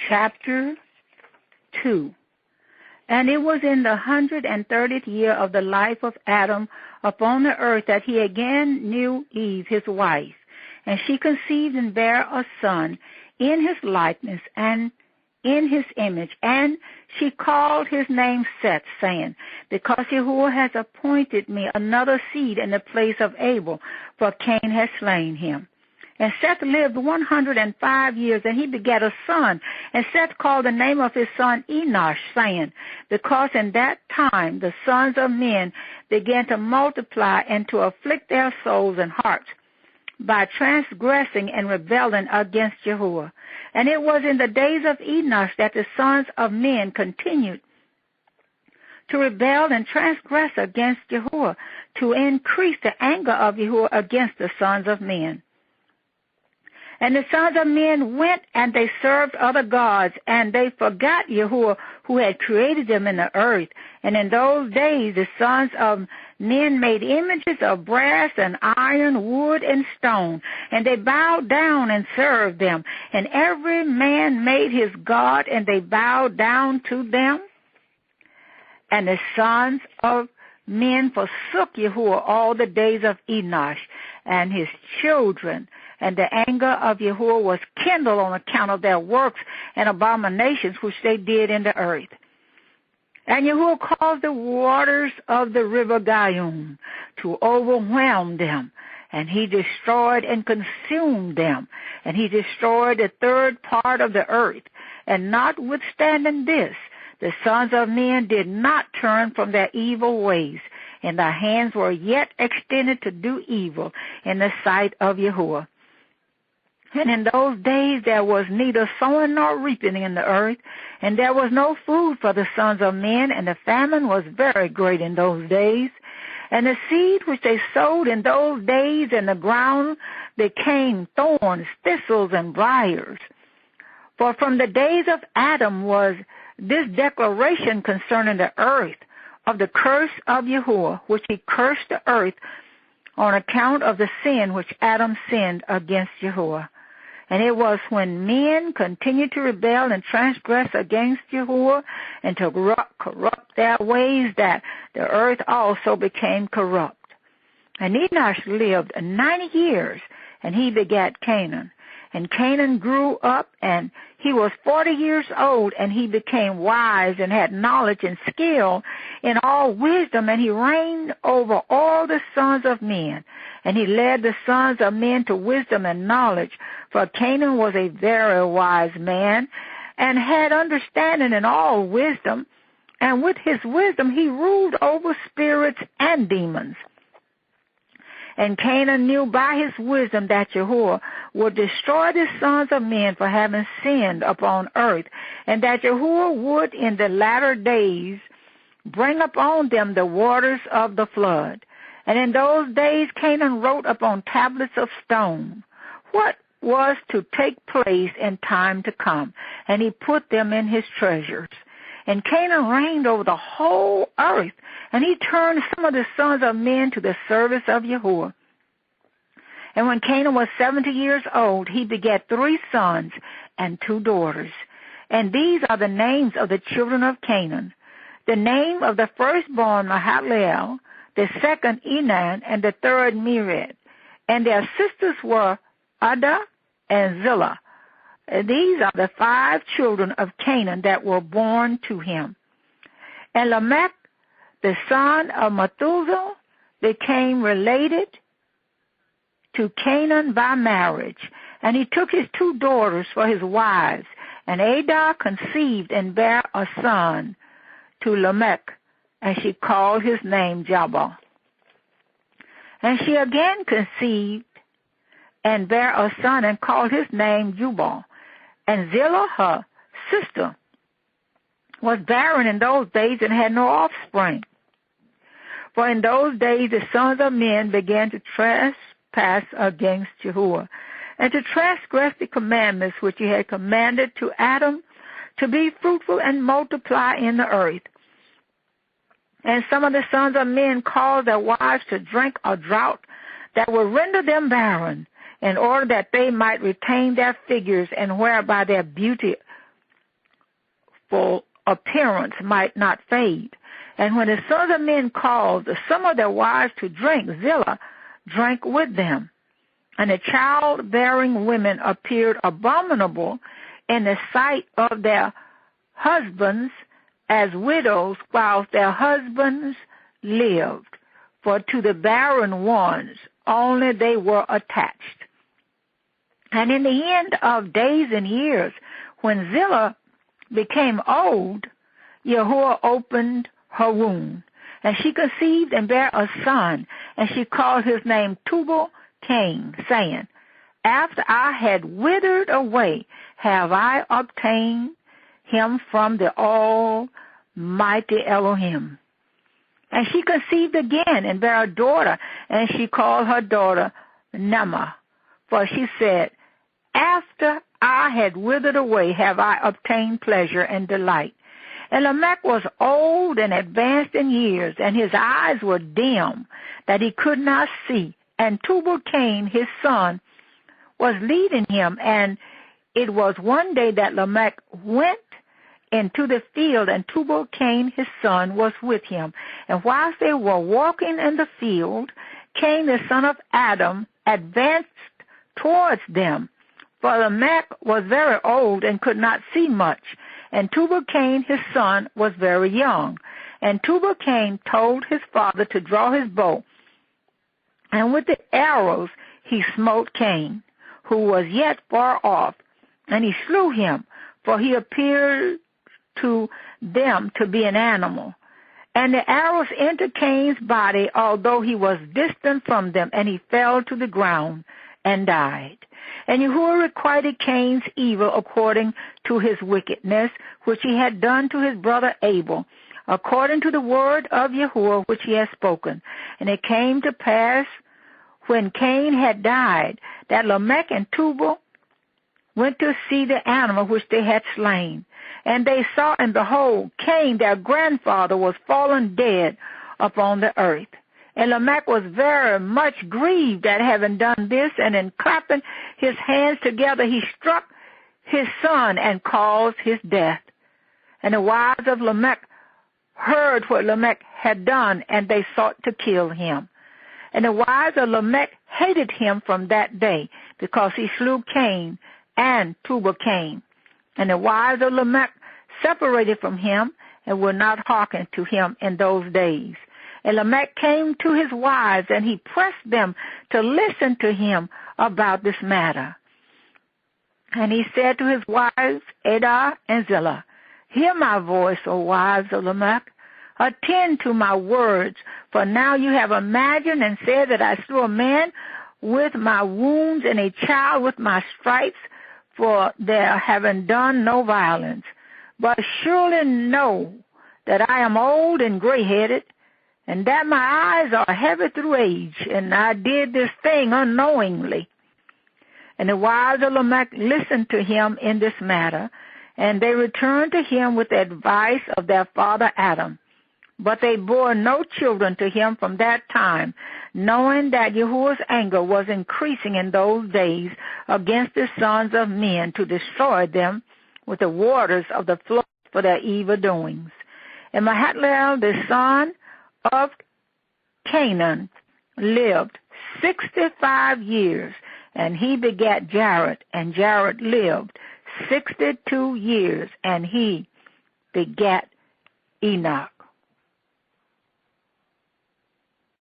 chapter 2. And it was in the 130th year of the life of Adam upon the earth that he again knew Eve, his wife. And she conceived and bare a son in his likeness and in his image. And she called his name Seth, saying, Because Yahuwah has appointed me another seed in the place of Abel, for Cain has slain him. And Seth lived 105 years, and he begat a son. And Seth called the name of his son Enosh, saying, Because in that time the sons of men began to multiply and to afflict their souls and hearts by transgressing and rebelling against Yahuwah. And it was in the days of Enosh that the sons of men continued to rebel and transgress against Yahuwah, to increase the anger of Yahuwah against the sons of men. And the sons of men went and they served other gods, and they forgot Yahuwah who had created them in the earth. And in those days the sons of men made images of brass and iron, wood and stone, and they bowed down and served them. And every man made his god, and they bowed down to them. And the sons of men forsook Yahuwah all the days of Enosh and his children. And the anger of Yahuwah was kindled on account of their works and abominations which they did in the earth. And Yahuwah caused the waters of the river Gayum to overwhelm them, and he destroyed and consumed them, and he destroyed the third part of the earth. And notwithstanding this, the sons of men did not turn from their evil ways, and their hands were yet extended to do evil in the sight of Yahuwah. And in those days there was neither sowing nor reaping in the earth, and there was no food for the sons of men, and the famine was very great in those days. And the seed which they sowed in those days in the ground became thorns, thistles, and briars. For from the days of Adam was this declaration concerning the earth, of the curse of Yahuwah, which he cursed the earth on account of the sin which Adam sinned against Yahuwah. And it was when men continued to rebel and transgress against Yahuwah and to corrupt their ways that the earth also became corrupt. And Enosh lived 90 years, and he begat Canaan. And Canaan grew up, and he was 40 years old, and he became wise and had knowledge and skill in all wisdom, and he reigned over all the sons of men. And he led the sons of men to wisdom and knowledge, for Canaan was a very wise man, and had understanding in all wisdom, and with his wisdom he ruled over spirits and demons. And Canaan knew by his wisdom that Yahuwah would destroy the sons of men for having sinned upon earth, and that Yahuwah would in the latter days bring upon them the waters of the flood. And in those days Canaan wrote upon tablets of stone what was to take place in time to come, and he put them in his treasures. And Canaan reigned over the whole earth, and he turned some of the sons of men to the service of Yahuwah. And when Canaan was 70 years old, he begat 3 sons and 2 daughters. And these are the names of the children of Canaan. The name of the firstborn Mahalalel, the second Enan, and the third Mered. And their sisters were Ada and Zillah. These are the 5 children of Canaan that were born to him. And Lamech, the son of Methuselah, became related to Canaan by marriage, and he took his 2 daughters for his wives. And Ada conceived and bare a son to Lamech, and she called his name Jabal. And she again conceived and bare a son, and called his name Jubal. And Zillah, her sister, was barren in those days and had no offspring. For in those days the sons of men began to trespass against Yahuwah, and to transgress the commandments which he had commanded to Adam, to be fruitful and multiply in the earth. And some of the sons of men caused their wives to drink a draught that would render them barren, in order that they might retain their figures, and whereby their beauty youthful appearance might not fade. And when the sons of men called some of their wives to drink, Zillah drank with them. And the childbearing women appeared abominable in the sight of their husbands as widows, whilst their husbands lived. For to the barren ones only they were attached. And in the end of days and years, when Zillah became old, Yahuwah opened her womb, and she conceived and bare a son, and she called his name Tubal-Cain, saying, After I had withered away, have I obtained him from the Almighty Elohim. And she conceived again and bare a daughter, and she called her daughter Nama. For she said, After I had withered away, have I obtained pleasure and delight. And Lamech was old and advanced in years, and his eyes were dim, that he could not see. And Tubal-Cain, his son, was leading him. And it was one day that Lamech went into the field, and Tubal-Cain, his son, was with him. And whilst they were walking in the field, Cain, the son of Adam, advanced towards them. For Lamech was very old and could not see much, and Tubal-Cain, his son, was very young. And Tubal-Cain told his father to draw his bow, and with the arrows he smote Cain, who was yet far off, and he slew him, for he appeared to them to be an animal. And the arrows entered Cain's body, although he was distant from them, and he fell to the ground and died. And Yahuwah requited Cain's evil according to his wickedness, which he had done to his brother Abel, according to the word of Yahuwah which he had spoken. And it came to pass, when Cain had died, that Lamech and Tubal went to see the animal which they had slain. And they saw, and behold, Cain, their grandfather, was fallen dead upon the earth. And Lamech was very much grieved at having done this, and in clapping his hands together, he struck his son and caused his death. And the wives of Lamech heard what Lamech had done, and they sought to kill him. And the wives of Lamech hated him from that day, because he slew Cain and Tubal-Cain. And the wives of Lamech separated from him, and would not hearken to him in those days. And Lamech came to his wives, and he pressed them to listen to him about this matter. And he said to his wives, Adah and Zillah, Hear my voice, O wives of Lamech. Attend to my words, for now you have imagined and said that I slew a man with my wounds and a child with my stripes, for their having done no violence. But surely know that I am old and gray-headed, and that my eyes are heavy through age, and I did this thing unknowingly. And the wives of Lamech listened to him in this matter, and they returned to him with the advice of their father Adam. But they bore no children to him from that time, knowing that Yahuwah's anger was increasing in those days against the sons of men, to destroy them with the waters of the flood for their evil doings. And Mahalalel, the son of Canaan, lived 65 years, and he begat Jared, and Jared lived 62 years, and he begat Enoch.